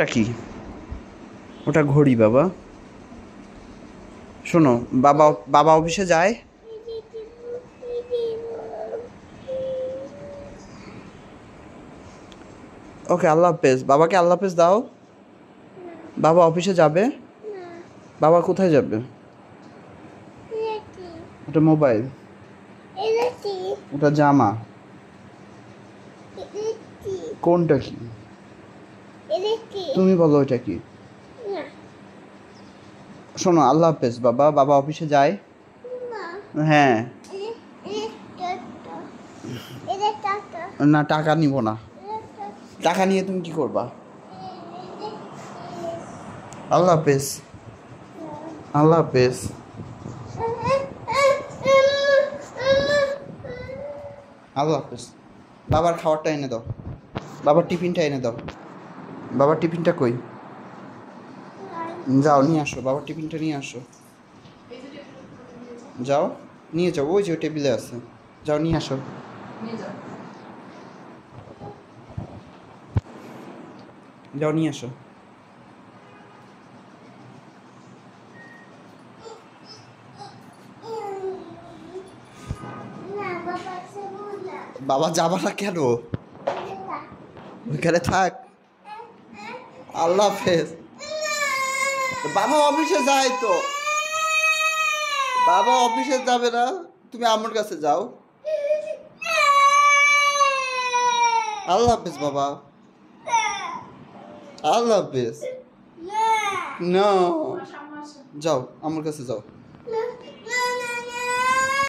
ওটা কি? ওটা ঘড়ি বাবা। শোনো, বাবা বাবা অফিসে যায়। ওকে, আল্লাহ হাফেজ। বাবাকে আল্লাহ হাফেজ দাও। বাবা অফিসে যাবে। বাবা কোথায় যাবে? ওটা মোবাইল, ওটা জামা। কোনটা কি? তুমি বলো ওইটা কি? শোনো, আল্লাহ হাফেজ বাবা। বাবা অফিসে যায়। হ্যাঁ। না, টাকা নিব না। টাকা নিয়ে তুমি কি করবা? আল্লাহ হাফেজ। আল্লাহ হাফেজ। আল্লাহ হাফেজ। বাবার খাবারটা এনে দাও। বাবার টিফিনটা এনে দাও। বাবার টিফিনটা কই? যাও নিয়ে আসো, বাবার টিফিনটা নিয়ে আসো। যাও নিয়ে যাও, ওই যে টেবিলে আছে। যাও নিয়ে আসো। যাও নিয়ে আসো। বাবা যাবা না কেন? ওইখানে থাক। আল্লাহ হাফেজ। বাবা অফিসে যায় তো। বাবা অফিসে যাবে না, তুমি আমার কাছে যাও। আল্লাহ হাফেজ বাবা। আল্লাহ হাফেজ। না, যাও আমার কাছে যাও।